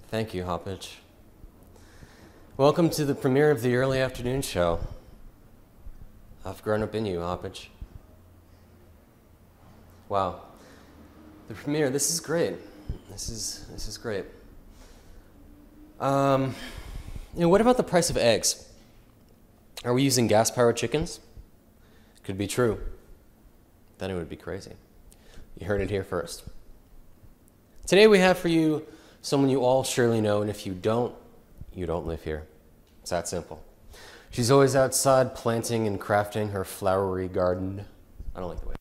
Thank you, Hoppage. Welcome to the premiere of the early afternoon show. I've grown up in you, Hoppage. Wow. The premiere, this is great. This is great. What about the price of eggs? Are we using gas-powered chickens? Could be true. Then it would be crazy. You heard it here first. Today we have for you someone you all surely know, and if you don't live here. It's that simple. She's always outside planting and crafting her flowery garden. I don't like the way.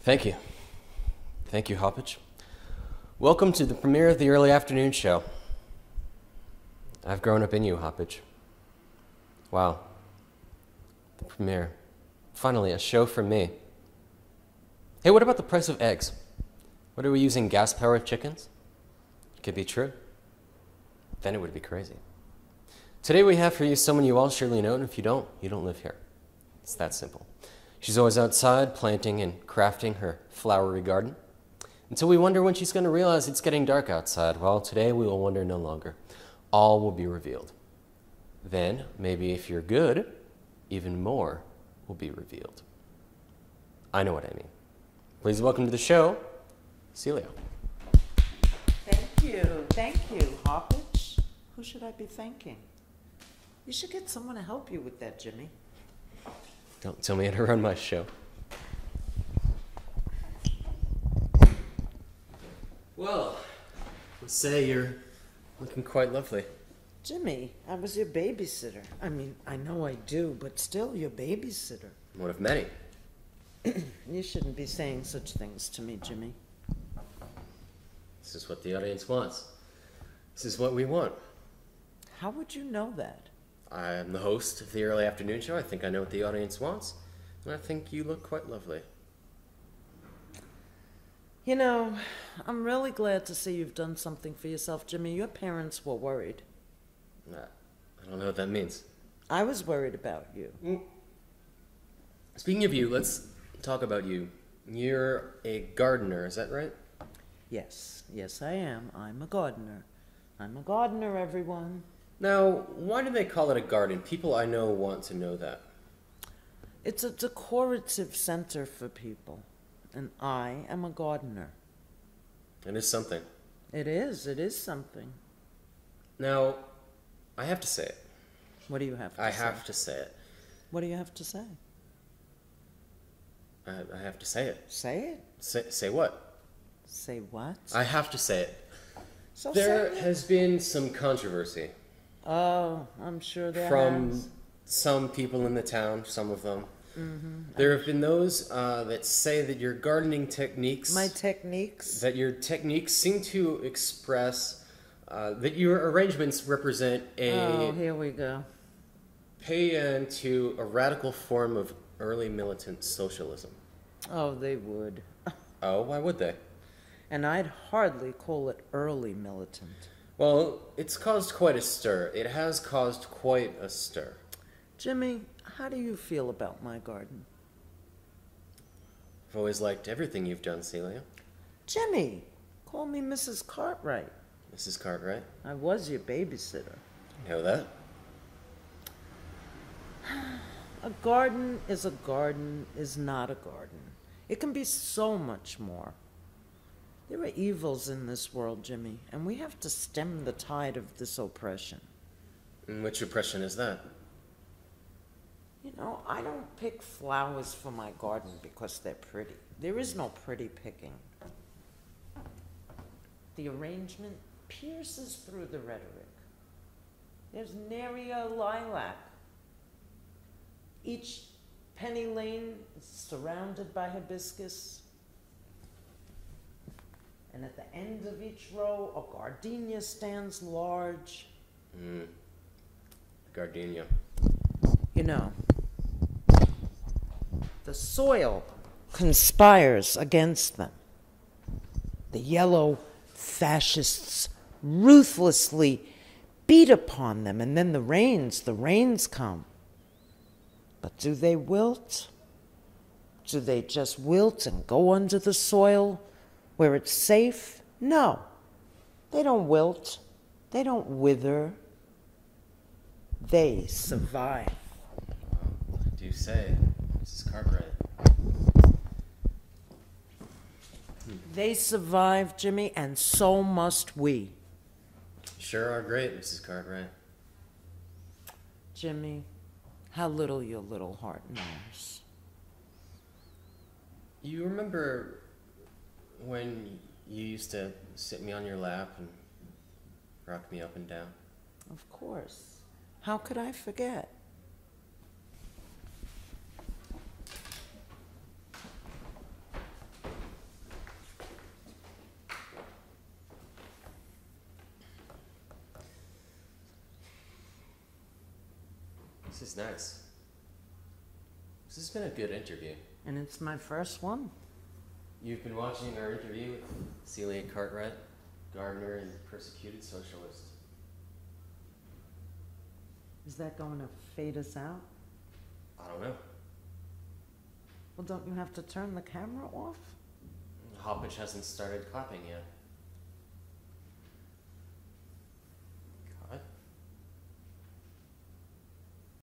Thank you. Thank you, Hoppage. Welcome to the premiere of the early afternoon show. I've grown up in you, Hoppage. Wow. The premiere. Finally, a show from me. Hey, what about the price of eggs? What are we using, gas-powered chickens? Could be true. Then it would be crazy. Today we have for you someone you all surely know, and if you don't live here. It's that simple. She's always outside planting and crafting her flowery garden until we wonder when she's going to realize it's getting dark outside. Well, today we will wonder no longer. All will be revealed. Then, maybe if you're good, even more will be revealed. I know what I mean. Please welcome to the show, Celia. Thank you, Hoppage. Who should I be thanking? You should get someone to help you with that, Jimmy. Don't tell me how to run my show. Well, let's say you're looking quite lovely. Jimmy, I was your babysitter. I mean, I know I do, but still your babysitter. One of many. You shouldn't be saying such things to me, Jimmy. This is what the audience wants. This is what we want. How would you know that? I am the host of the early afternoon show. I think I know what the audience wants. And I think you look quite lovely. You know, I'm really glad to see you've done something for yourself, Jimmy. Your parents were worried. I don't know what that means. I was worried about you. Speaking of you, let's talk about you. You're a gardener, is that right? Yes, I am. I'm a gardener. I'm a gardener, everyone. Now, why do they call it a garden? People I know want to know that. It's a decorative center for people, and I am a gardener. It is something. It is something. Now, I have to say it. What do you have to say? I have to say it. What do you have to say? I have to say it. Say it. Say what? Say what? I have to say it. So There say it. has been some controversy. Oh, I'm sure there From has. some people in the town, some of them. Mm-hmm. There have been those that say that your gardening techniques... My techniques? That your techniques seem to express... that your arrangements represent Oh, here we go. into a radical form of early militant socialism. Oh, they would. Oh, why would they? And I'd hardly call it early militant. Well, it's caused quite a stir. It has caused quite a stir. Jimmy, how do you feel about my garden? I've always liked everything you've done, Celia. Jimmy, call me Mrs. Cartwright. Mrs. Cartwright. I was your babysitter. You know that? A garden is not a garden. It can be so much more. There are evils in this world, Jimmy, and we have to stem the tide of this oppression. And which oppression is that? You know, I don't pick flowers for my garden because they're pretty. There is no pretty picking. The arrangement pierces through the rhetoric. There's nary a lilac. Each penny lane is surrounded by hibiscus. And at the end of each row, a gardenia stands large. Gardenia. You know, the soil conspires against them. The yellow fascists ruthlessly beat upon them, and then the rains come. But do they wilt? Do they just wilt and go under the soil where it's safe? No, they don't wilt. They don't wither. They survive. What do you say, Mrs. Cartwright? They survive, Jimmy, and so must we. Sure are great, Mrs. Cartwright. Jimmy, how little your little heart knows. You remember when you used to sit me on your lap and rock me up and down? Of course. How could I forget? This is nice. This has been a good interview. And it's my first one. You've been watching our interview with Celia Cartwright, gardener and persecuted socialist. Is that going to fade us out? I don't know. Well, don't you have to turn the camera off? Hoppage hasn't started clapping yet.